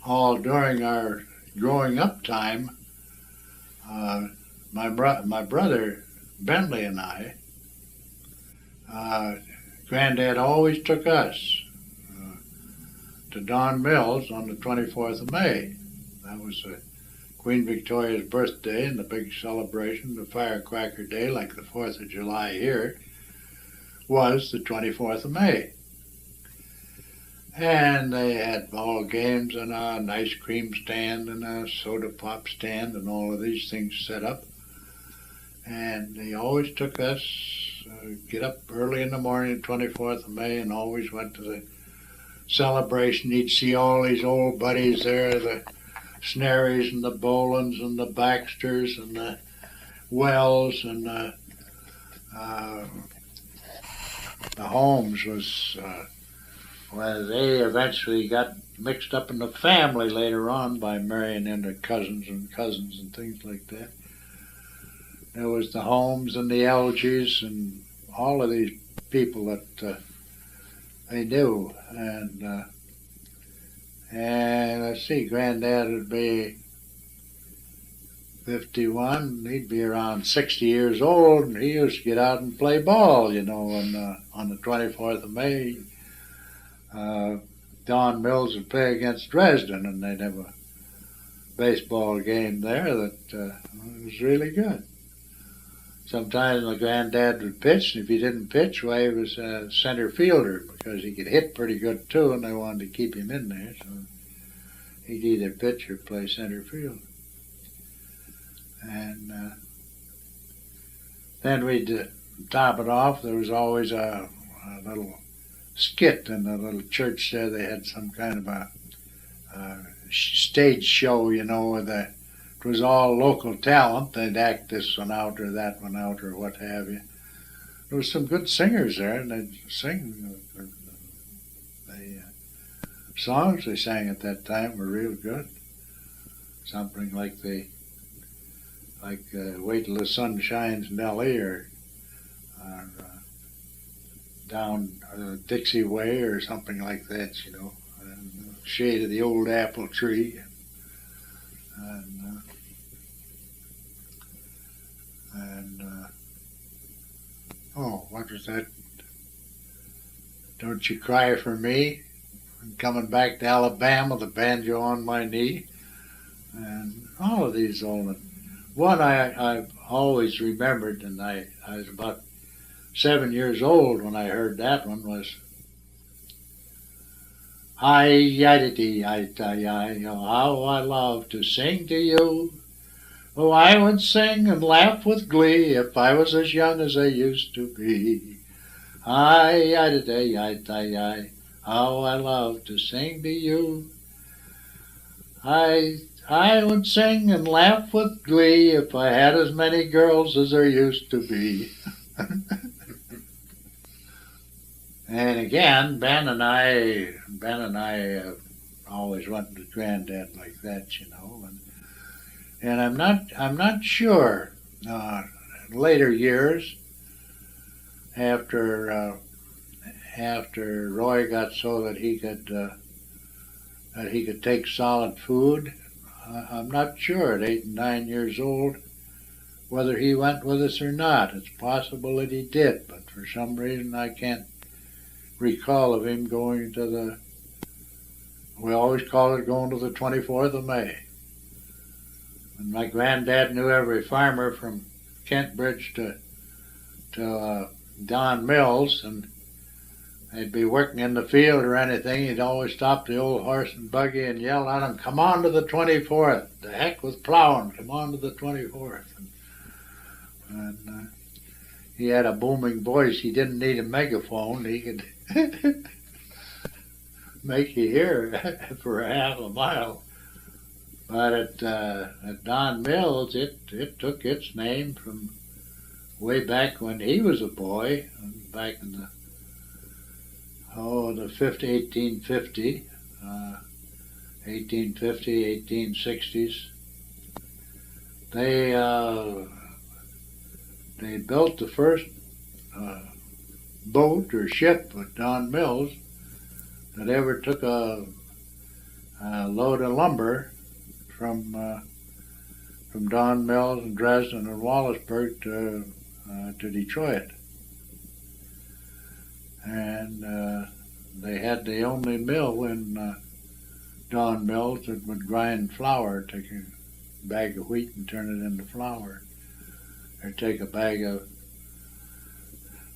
all during our growing up time, uh, my brother Bentley and I, uh, Granddad always took us uh, to Don Mills on the 24th of May. That was Queen Victoria's birthday and the big celebration, the Firecracker Day, like the 4th of July here, was the 24th of May. And they had ball games and an ice cream stand and a soda pop stand and all of these things set up. And they always took us, get up early in the morning, 24th of May, and always went to the celebration. You'd see all these old buddies there, the Snaries and the Bolins and the Baxters and the Wells and the Holmes was, well, they eventually got mixed up in the family later on by marrying into cousins and things like that. There was the Holmes and the Elgies and all of these people that they knew. And let's see, Granddad would be 51. He'd be around 60 years old, and he used to get out and play ball, on the 24th of May. Don Mills would play against Dresden, and they'd have a baseball game there that was really good. Sometimes my granddad would pitch, and if he didn't pitch, well, he was a center fielder because he could hit pretty good too, and they wanted to keep him in there, so he'd either pitch or play center field. And then we'd top it off. There was always a little skit in the little church there. They had some kind of a stage show, it was all local talent. They'd act this one out or that one out or what have you. There was some good singers there, and they'd sing. The songs they sang at that time were real good. Something like Wait Till the Sun Shines Nellie or Down Dixie Way or something like that, and Shade of the Old Apple Tree. Oh, what was that? Don't You Cry for Me? I'm coming back to Alabama, the banjo on my knee. And all of these old. One I've always remembered, and I was about 7 years old when I heard that one, was Hi-yi-di-di-yi-di-yi, oh, how I love to sing to you. Oh, I would sing and laugh with glee if I was as young as I used to be. Hi-yi-di-di-yi-di-yi, how I love to sing to you. I would sing and laugh with glee if I had as many girls as there used to be. And again, Ben and I always went to Granddad like that, and I'm not sure. Later years, after Roy got so that he could take solid food, I'm not sure at 8 and 9 years old whether he went with us or not. It's possible that he did, but for some reason I can't recall of him going to we always called it going to the 24th of May. And my granddad knew every farmer from Kentbridge to Don Mills, and they'd be working in the field or anything. He'd always stop the old horse and buggy and yell at them, "Come on to the 24th. The heck with plowing. Come on to the 24th." And he had a booming voice. He didn't need a megaphone. He could make you hear for a half a mile. But at Don Mills, it took its name from way back when he was a boy, back in the 1850, 1860s. They built the first boat or ship at Don Mills that ever took a load of lumber from Don Mills and Dresden and Wallaceburg to Detroit, and they had the only mill in Don Mills that would grind flour, take a bag of wheat and turn it into flour, or take a bag of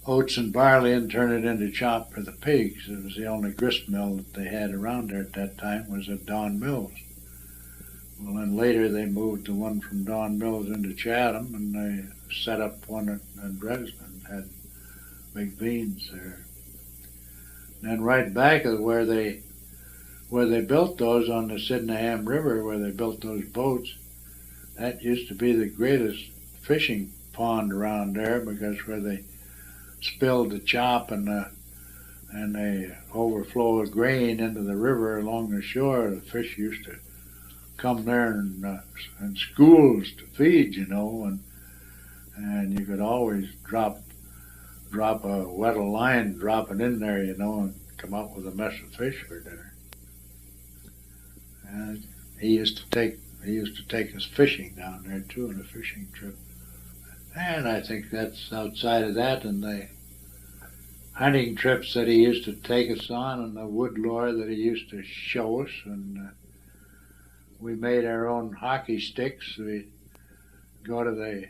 oats and barley and turn it into chop for the pigs. It was the only grist mill that they had around there at that time, was at Don Mills. Well, then later they moved the one from Don Mills into Chatham, and they set up one in Dresden, had big beans there. And then right back of where they built those on the Sydenham River, where they built those boats, that used to be the greatest fishing pond around there, because where they spilled the chop and the overflow of grain into the river along the shore, the fish used to come there in schools to feed, and you could always drop a wetted line, drop it in there, and come out with a mess of fish for dinner. And he used to take us fishing down there too, on a fishing trip. And I think that's outside of that, and the hunting trips that he used to take us on, and the wood lore that he used to show us, and we made our own hockey sticks. We go to a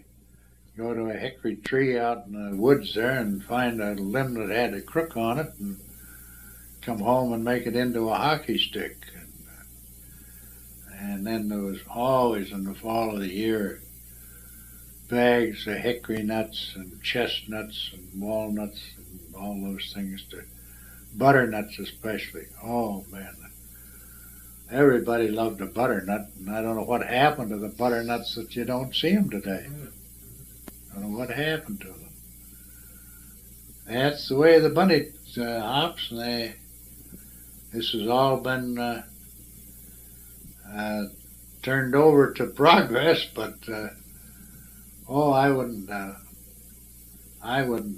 hickory tree out in the woods there and find a limb that had a crook on it, and come home and make it into a hockey stick. And then there was always, in the fall of the year, bags of hickory nuts and chestnuts and walnuts and all those things, butternuts especially. Oh man, everybody loved a butternut, and I don't know what happened to the butternuts that you don't see them today. I don't know what happened to them. That's the way the bunny hops, and this has all been turned over to progress, but I wouldn't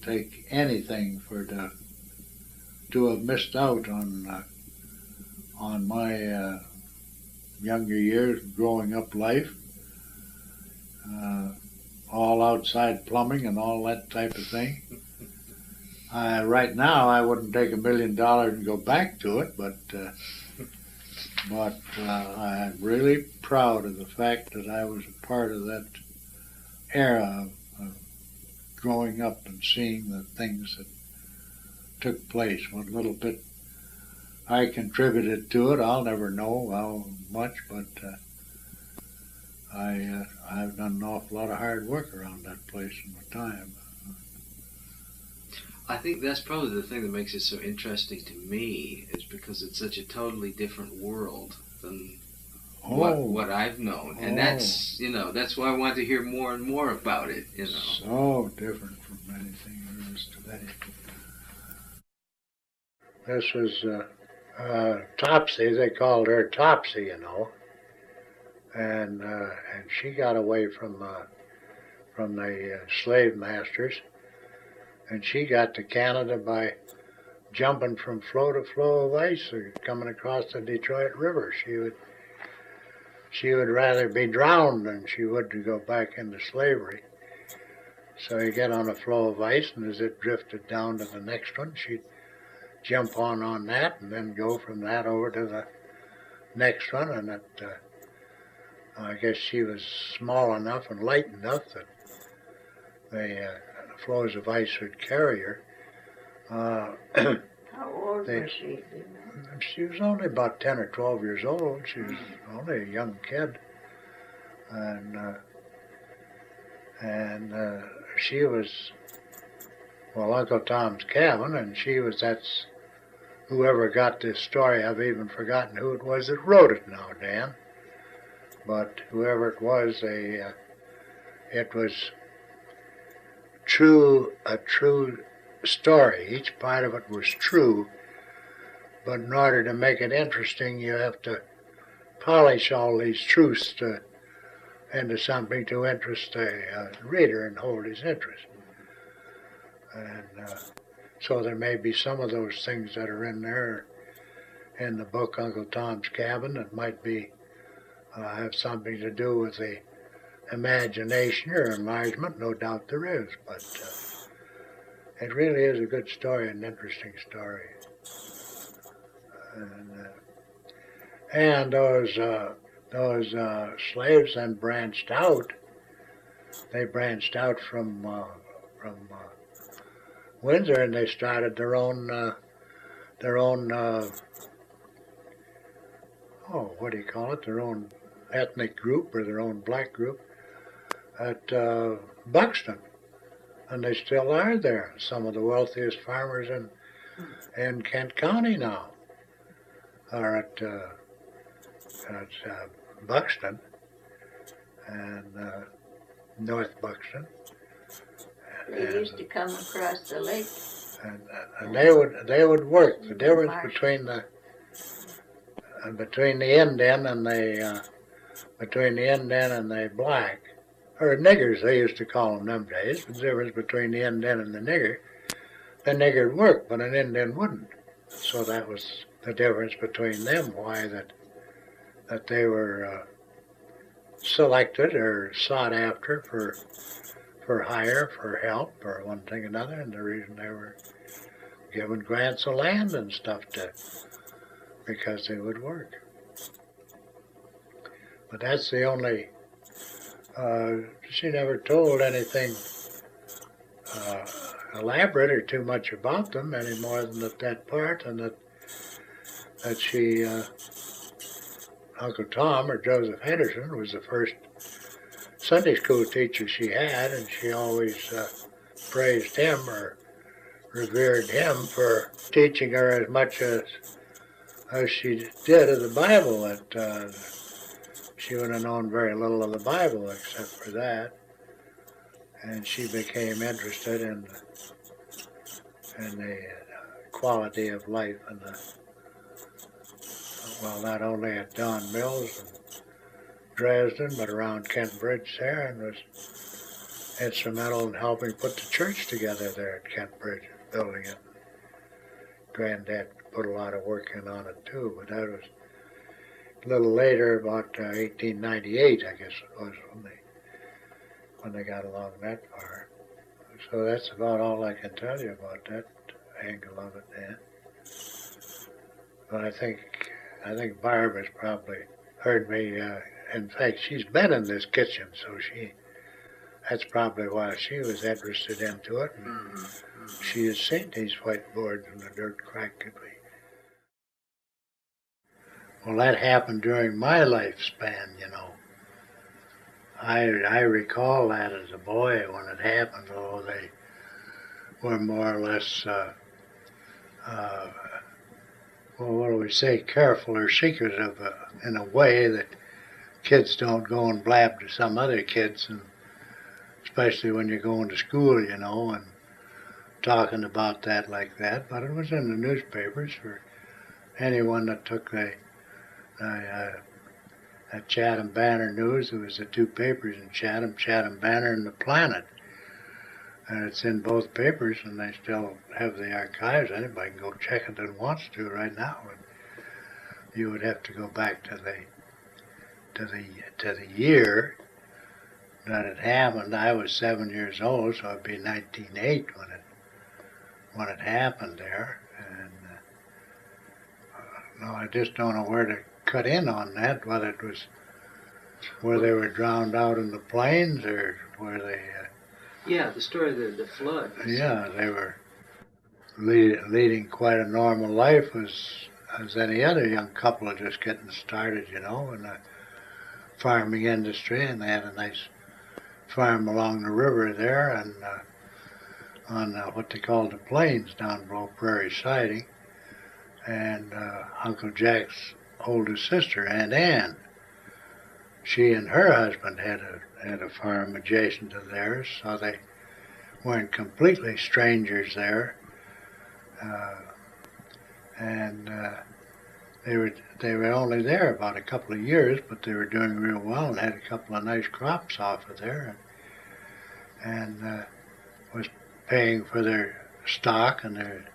take anything to have missed out on my younger years, growing up life, all outside plumbing and all that type of thing. Right now, I wouldn't take $1 million and go back to it, but I'm really proud of the fact that I was a part of that era of growing up and seeing the things that took place. What little bit I contributed to it, I'll never know how much, but I've done an awful lot of hard work around that place in my time. I think that's probably the thing that makes it so interesting to me, is because it's such a totally different world than what I've known, and that's why I want to hear more and more about it. So different from anything there is today. This was Topsy. They called her Topsy, and she got away from the slave masters. And she got to Canada by jumping from floe to floe of ice or coming across the Detroit River. She would rather be drowned than she would to go back into slavery. So you get on a floe of ice, and as it drifted down to the next one, she'd jump on that, and then go from that over to the next one. And I guess she was small enough and light enough that the floes of ice would carry her. How old was she? She was only about 10 or 12 years old. She was only a young kid. And she was, Uncle Tom's cabin, and that's whoever got this story. I've even forgotten who it was that wrote it now, Dan. But whoever it was, it was a true story. Each part of it was true, but in order to make it interesting, you have to polish all these truths into something to interest a reader and hold his interest. And so there may be some of those things that are in there in the book Uncle Tom's Cabin that might be have something to do with the imagination or enlargement. No doubt there is, but it really is a good story, an interesting story. And those slaves then branched out. They branched out from Windsor, and they started their own what do you call it? Their own ethnic group or their own black group at Buxton, and they still are there. Some of the wealthiest farmers in Kent County now are at Buxton and North Buxton. They used to come across the lake. And they would work. The difference between the Indian and the black, or niggers they used to call them them days. The difference between the Indian and the nigger would work, but an Indian wouldn't. So that was the difference between them. Why that they were selected or sought after for hire, for help, or one thing or another, and the reason they were given grants of land and stuff because they would work. But that's the only, she never told anything elaborate or too much about them any more than that part, and that she, Uncle Tom or Joseph Henderson was the first Sunday school teacher she had, and she always praised him or revered him for teaching her as much as she did of the Bible. That she would have known very little of the Bible except for that, and she became interested in the quality of life and not only at Don Mills and Dresden, but around Kent Bridge there, and was instrumental in helping put the church together there at Kent Bridge, building it. Granddad put a lot of work in on it too, but that was a little later, about 1898, I guess it was, when they got along that far. So that's about all I can tell you about that angle of it, Dan. But I think Barb has probably heard me. In fact, she's been in this kitchen, so that's probably why she was interested into it. And she has seen these white boards and the dirt crack. Well, that happened during my lifespan, you know. I recall that as a boy when it happened, although they were more or less, what do we say, careful or secretive in a way that kids don't go and blab to some other kids, and especially when you're going to school, you know, and talking about that like that. But it was in the newspapers for anyone that took the Chatham Banner News. There was the two papers in Chatham Banner and the Planet. And it's in both papers, and they still have the archives. Anybody can go check it that wants to right now. And you would have to go back to the year that it happened. I was 7 years old, so it'd be 1908 when it happened there. And no, I just don't know where to cut in on that. Whether it was where they were drowned out in the plains or where they. Yeah, the story of the flood. Yeah, they were leading quite a normal life as any other young couple just getting started, you know, in the farming industry, and they had a nice farm along the river there and on what they call the plains down below Prairie Siding. And Uncle Jack's oldest sister, Aunt Ann, she and her husband had a farm adjacent to theirs, so they weren't completely strangers there. They were only there about a couple of years, but they were doing real well and had a couple of nice crops off of there, and was paying for their stock and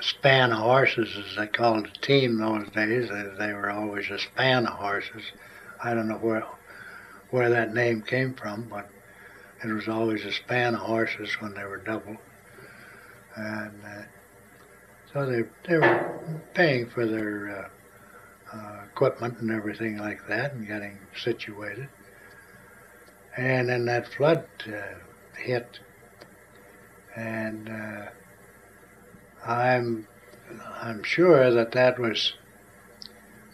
span of horses, as they called the team those days. They were always a span of horses. I don't know where that name came from, but it was always a span of horses when they were double. And so they were paying for their equipment and everything like that and getting situated. And then that flood hit, and I'm sure that was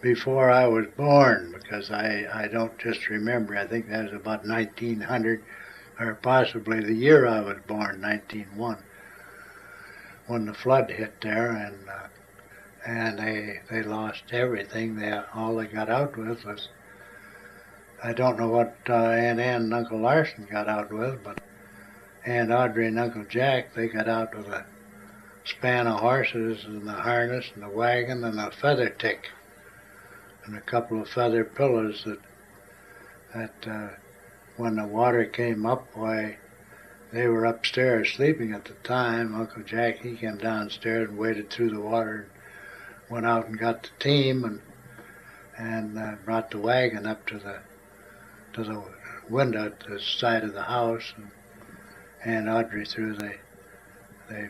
before I was born, because I don't just remember. I think that was about 1900, or possibly the year I was born, 1901, when the flood hit there, and they lost everything. All they got out with was, I don't know what Aunt Ann and Uncle Larson got out with, but Aunt Audrey and Uncle Jack, they got out with a span of horses and the harness and the wagon and a feather tick and a couple of feather pillows that when the water came up, why, they were upstairs sleeping at the time. Uncle Jack, he came downstairs and waded through the water and went out and got the team and brought the wagon up to the window at the side of the house, and Audrey threw the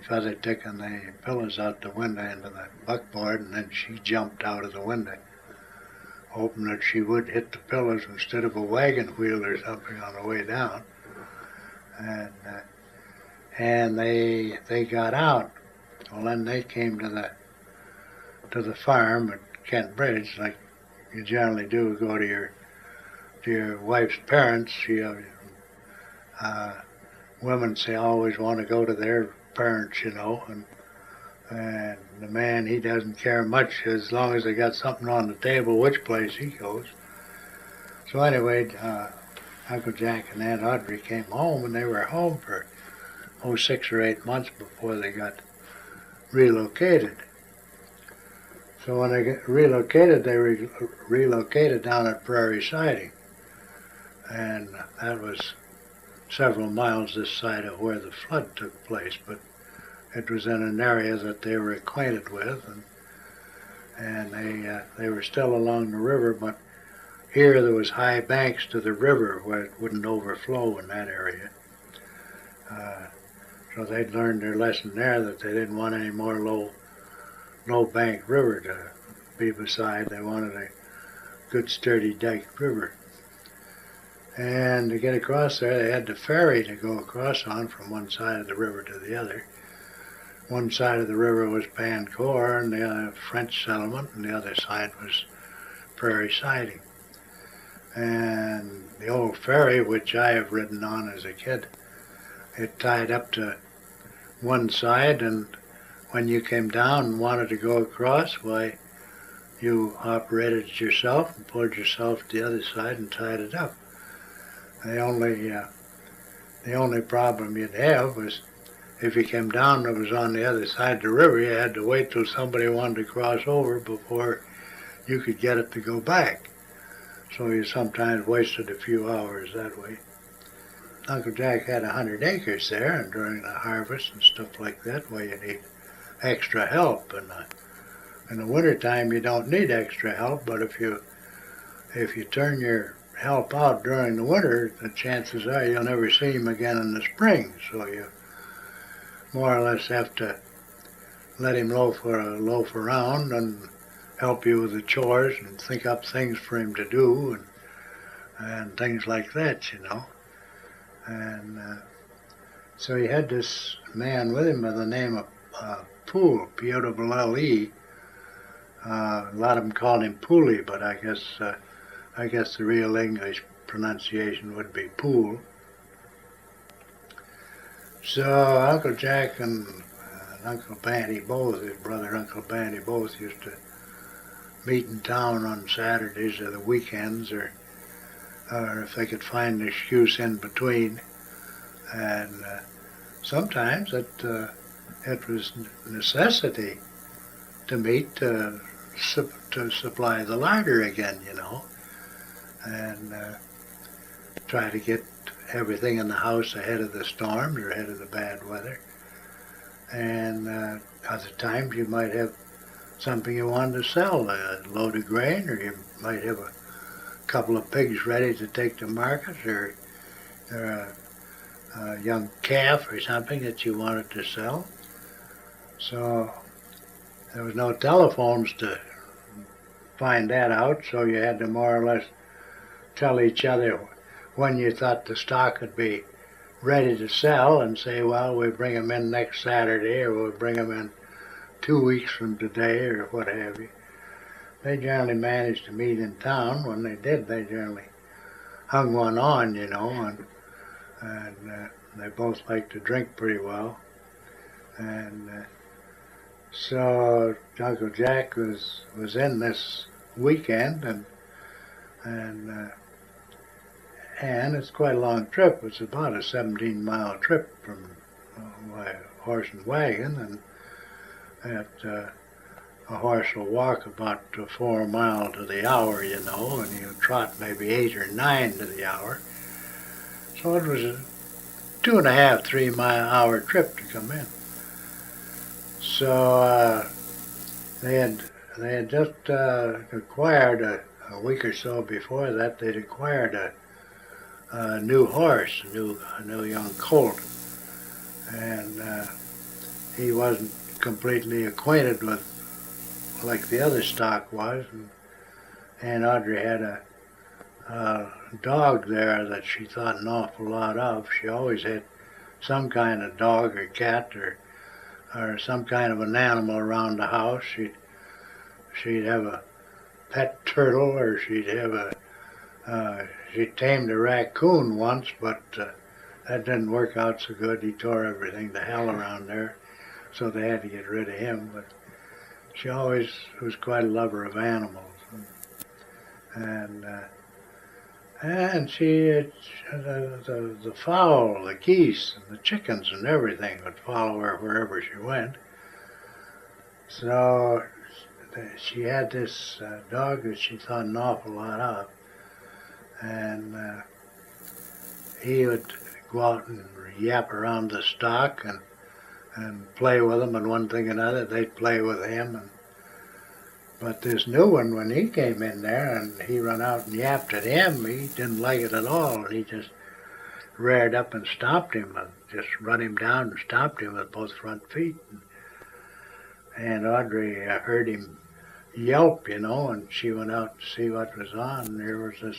feather tick and the pillows out the window into the buckboard, and then she jumped out of the window, hoping that she would hit the pillows instead of a wagon wheel or something on the way down. And they got out. Well, then they came to the farm at Kent Bridge, like you generally do. Go to your wife's parents. Women say always want to go to their parents, and the man, he doesn't care much as long as they got something on the table which place he goes. So anyway, Uncle Jack and Aunt Audrey came home, and they were home for 6 or 8 months before they got relocated. So when they got relocated, they relocated down at Prairie Siding, and that was several miles this side of where the flood took place, but it was in an area that they were acquainted with, and they were still along the river, but here there was high banks to the river where it wouldn't overflow in that area. So they'd learned their lesson there, that they didn't want any more low bank river to be beside. They wanted a good sturdy dike river. And to get across there, they had the ferry to go across on from one side of the river to the other. One side of the river was Pancourt, and the other French settlement, and the other side was Prairie Siding. And the old ferry, which I have ridden on as a kid, it tied up to one side, and when you came down and wanted to go across, why, you operated it yourself and pulled yourself to the other side and tied it up. The only problem you'd have was if you came down and it was on the other side of the river, you had to wait till somebody wanted to cross over before you could get it to go back. So you sometimes wasted a few hours that way. Uncle Jack had 100 acres there, and during the harvest and stuff like that, well, you need extra help. And in the wintertime, you don't need extra help, but if you turn your help out during the winter, the chances are you'll never see him again in the spring. So you more or less have to let him loaf around and help you with the chores and think up things for him to do and things like that, And so he had this man with him by the name of Poole, P-O-L-L-E. A lot of them called him Pooley, but I guess the real English pronunciation would be Poole. So Uncle Jack and Uncle Banty both, his brother Uncle Banty both, used to meet in town on Saturdays or the weekends, or if they could find an excuse in between. And sometimes it was necessity to meet to supply the larder again, and try to get everything in the house ahead of the storms or ahead of the bad weather. And other times you might have something you wanted to sell, a load of grain, or you might have a couple of pigs ready to take to market, or a young calf or something that you wanted to sell. So there was no telephones to find that out, so you had to more or less tell each other when you thought the stock would be ready to sell and say, well, we bring them in next Saturday, or we'll bring them in 2 weeks from today, or what have you. They generally managed to meet in town. When they did, they generally hung one on, and they both liked to drink pretty well. And so Uncle Jack was in this weekend, and it's quite a long trip. It's about a 17-mile trip from my horse and wagon, and a horse will walk about 4 miles to the hour, and he'll trot maybe 8 or 9 to the hour. So it was a 2.5, 3-mile-hour trip to come in. So they had just acquired a week or so before that. They'd acquired a new horse, a new young colt, and he wasn't completely acquainted with like the other stock was, and Aunt Audrey had a dog there that she thought an awful lot of. She always had some kind of dog or cat or some kind of an animal around the house. She'd have a pet turtle, or she'd have she tamed a raccoon once, but that didn't work out so good. He tore everything to hell around there, so they had to get rid of him. But she always was quite a lover of animals, and she the fowl, the geese, and the chickens, and everything would follow her wherever she went. So she had this dog that she thought an awful lot of, and he would go out and yap around the stock and play with them, and one thing or another, they'd play with him. But this new one, when he came in there and he run out and yapped at him, he didn't like it at all. He just reared up and stopped him, and just run him down and stopped him with both front feet. And Audrey heard him yelp, and she went out to see what was on. And there was this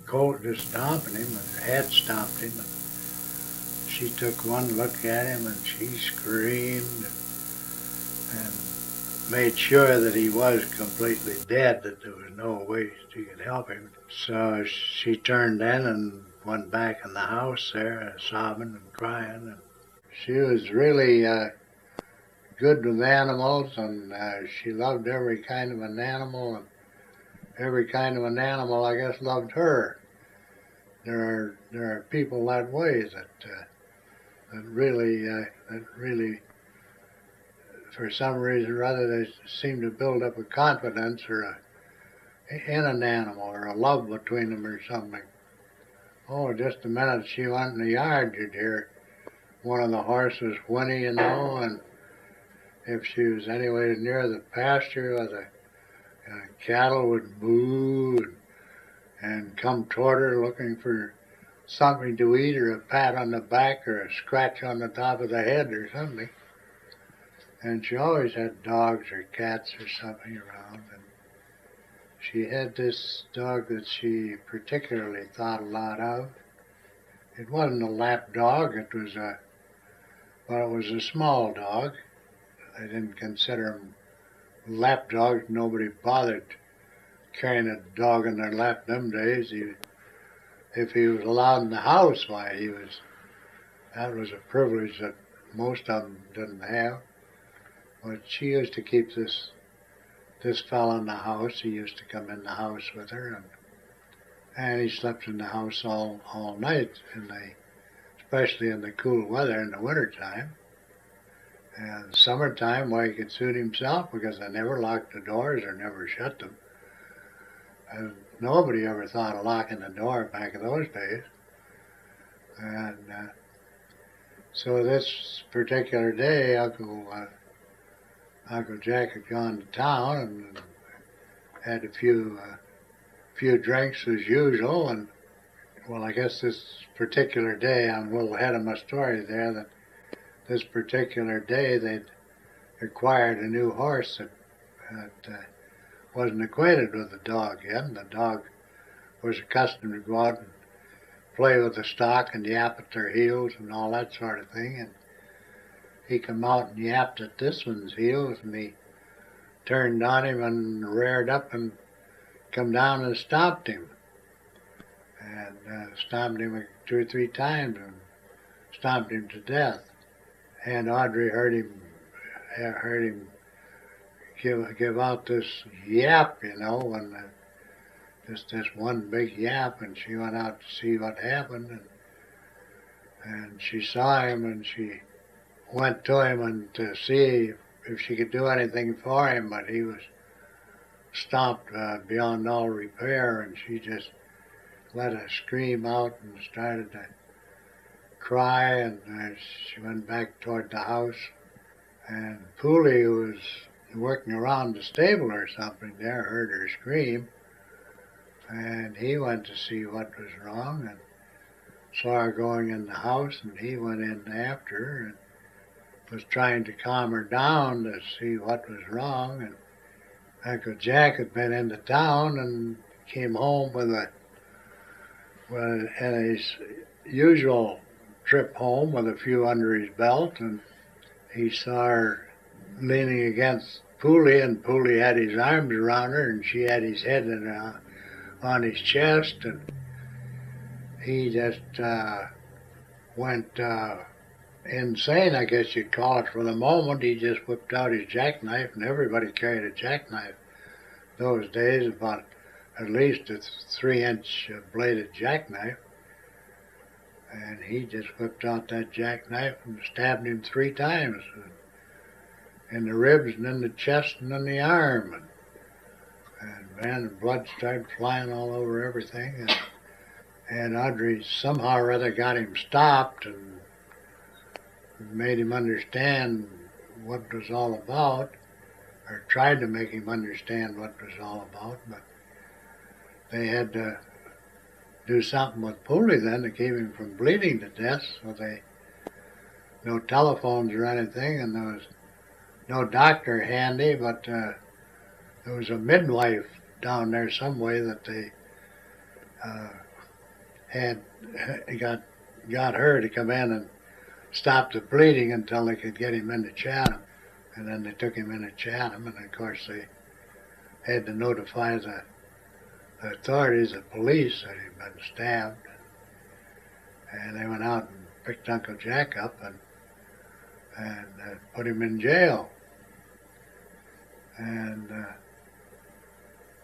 colt just stomping him, and had stomped him. And she took one look at him, and she screamed and made sure that he was completely dead, that there was no way she could help him. So she turned in and went back in the house there, sobbing and crying. And she was really good with animals, and she loved every kind of an animal, and every kind of an animal, I guess, loved her. There are people that way that really, for some reason or other, they seem to build up a confidence in an animal, or a love between them or something. Oh, just the minute she went in the yard, you'd hear one of the horses whinny, and if she was anywhere near the pasture, the cattle would boo and come toward her looking for something to eat, or a pat on the back, or a scratch on the top of the head or something. And she always had dogs or cats or something around. And she had this dog that she particularly thought a lot of. It wasn't a lap dog. It was a small dog. They didn't consider them lap dogs. Nobody bothered carrying a dog in their lap them days. If he was allowed in the house, why, that was a privilege that most of them didn't have. But she used to keep this fellow in the house. He used to come in the house with her, and he slept in the house all night, especially in the cool weather in the wintertime. And summertime, why, he could suit himself, because they never locked the doors or never shut them. And nobody ever thought of locking the door back in those days. And So this particular day, Uncle Jack had gone to town and had a few drinks as usual, and well, I guess this particular day, I'm a little ahead of my story there, that this particular day they'd acquired a new horse that wasn't acquainted with the dog yet, and the dog was accustomed to go out and play with the stock and yap at their heels and all that sort of thing, and he come out and yapped at this one's heels, and he turned on him and reared up and come down and stopped him. And stomped him 2 or 3 times and stomped him to death. And Audrey heard him give out this yap, and just this one big yap, and she went out to see what happened, and she saw him, and she went to him and to see if she could do anything for him, but he was stomped beyond all repair, and she just let a scream out and started to cry, and she went back toward the house. And Pooley, who was working around the stable or something there, heard her scream, and he went to see what was wrong and saw her going in the house, and he went in after her and was trying to calm her down to see what was wrong. And Uncle Jack had been into town and came home in his usual trip home with a few under his belt, and he saw her leaning against Pooley, and Pooley had his arms around her, and she had his head on his chest, and he just went insane, I guess you'd call it, for the moment. He just whipped out his jackknife, and everybody carried a jackknife those days, about at least a 3-inch bladed jackknife. And he just whipped out that jackknife and stabbed him 3 times, in the ribs and in the chest and in the arm. And man, the blood started flying all over everything. And Audrey somehow or other got him stopped and made him understand what it was all about, or tried to make him understand what it was all about, but they had to do something with Pooley then to keep him from bleeding to death, so no telephones or anything, and there was no doctor handy, but there was a midwife down there some way that they got her to come in and stop the bleeding until they could get him into Chatham. And then they took him into Chatham, and of course they had to notify the authorities, the police, that he'd been stabbed. And they went out and picked Uncle Jack up and put him in jail. And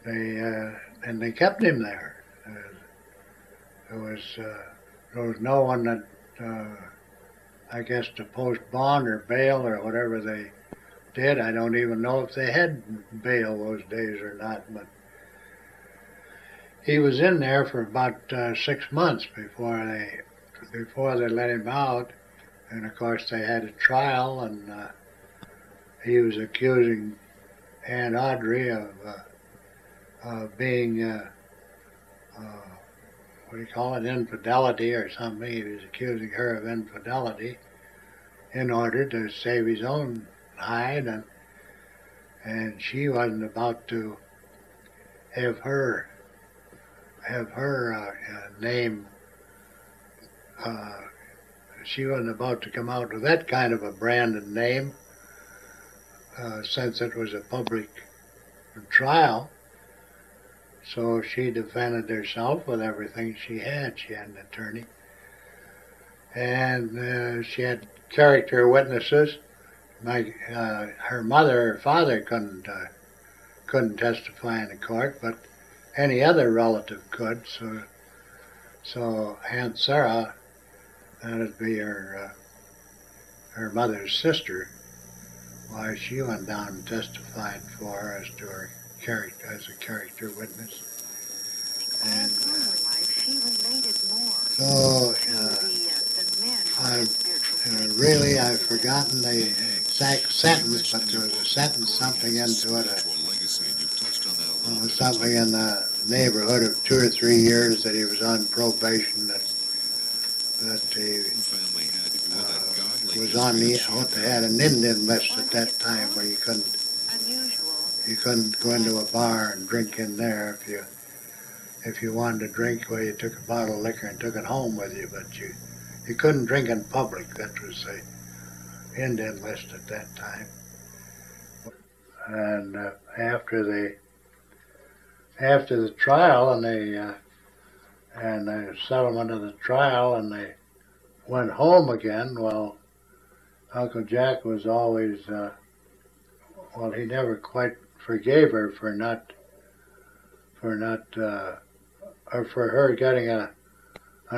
they kept him there. There was no one that, I guess, to post bond or bail or whatever they did. I don't even know if they had bail those days or not, but he was in there for about 6 months before they let him out. And of course they had a trial, and he was accusing Aunt Audrey of being what do you call it, infidelity or something. He was accusing her of infidelity in order to save his own hide, and she wasn't about to have her name. She wasn't about to come out with that kind of a branded name, since it was a public trial. So she defended herself with everything she had. She had an attorney, and she had character witnesses. Her father couldn't testify in the court, but any other relative could. So Aunt Sarah, that'd be her mother's sister, why she went down and testified for her as to her character, as a character witness. And really, I've forgotten the exact sentence, but there was a sentence, something into it. Something in the neighborhood of 2 or 3 years that he was on probation. That he was on the what they had an Indian list at that time where you couldn't go into a bar and drink in there if you wanted to drink. Well, you took a bottle of liquor and took it home with you, but you couldn't drink in public. That was the Indian list at that time. And after the trial and the settlement of the trial, and they went home again. Well, Uncle Jack was always he never quite forgave her for her getting an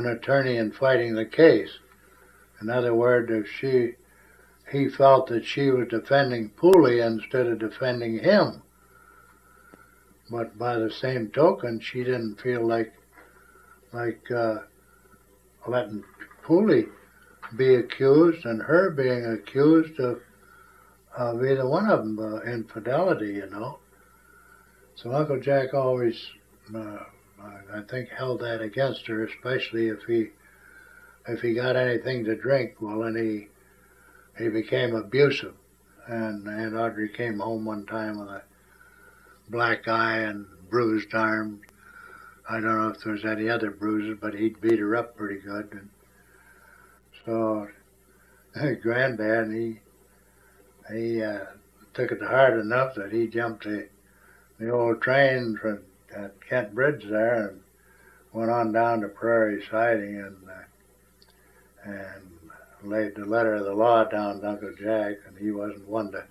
attorney and fighting the case. In other words, he felt that she was defending Pooley instead of defending him. But by the same token, she didn't feel like letting Pooley be accused and her being accused of either one of them infidelity, you know. So Uncle Jack always, I think, held that against her, especially if he got anything to drink. Well, then he became abusive, and Aunt Audrey came home one time with a black eye and bruised arm. I don't know if there was any other bruises, but he'd beat her up pretty good. And so Granddad, he took it to heart enough that he jumped the old train at Kent Bridge there and went on down to Prairie Siding and laid the letter of the law down to Uncle Jack, and he wasn't one to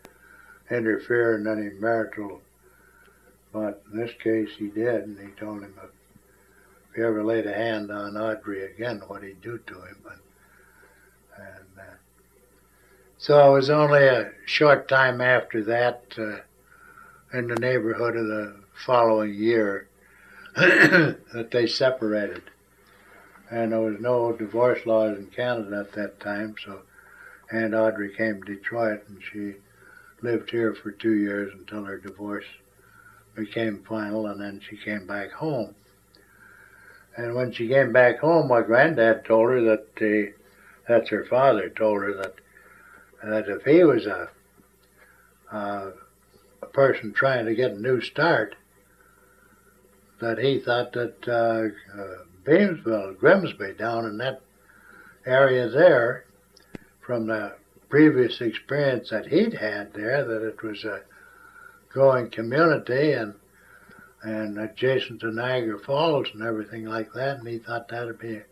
interfere in any marital. But in this case, he did, and he told him if he ever laid a hand on Audrey again, what he'd do to him. So it was only a short time after that, in the neighborhood of the following year, that they separated. And there was no divorce laws in Canada at that time, so Aunt Audrey came to Detroit, and she lived here for 2 years until her divorce became final, and then she came back home. And when she came back home, my granddad told her that's her father, told her that if he was a person trying to get a new start, that he thought that Beamsville, Grimsby, down in that area there, from the previous experience that he'd had there, that it was a growing community and adjacent to Niagara Falls and everything like that, and he thought that would be a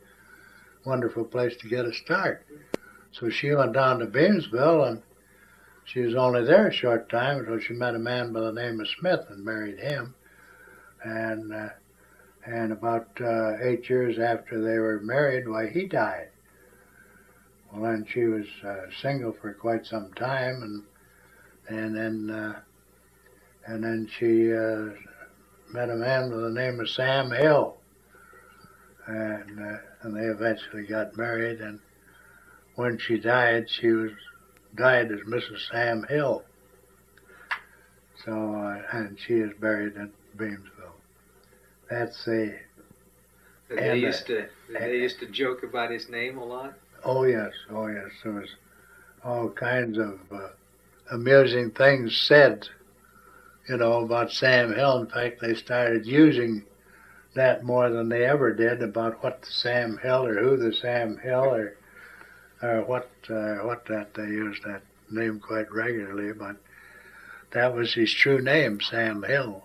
wonderful place to get a start. So she went down to Beamsville, and she was only there a short time until she met a man by the name of Smith and married him. And about 8 years after they were married, why, he died. Well, then she was single for quite some time, and then she met a man by the name of Sam Hill, and they eventually got married. And when she died, died as Mrs. Sam Hill. So, and she is buried in Beamsville. That's the. They used to joke about his name a lot. Oh yes. There was all kinds of amusing things said, about Sam Hill. In fact, they started using that more than they ever did about what the Sam Hill or who the Sam Hill or what that they used that name quite regularly, but that was his true name, Sam Hill.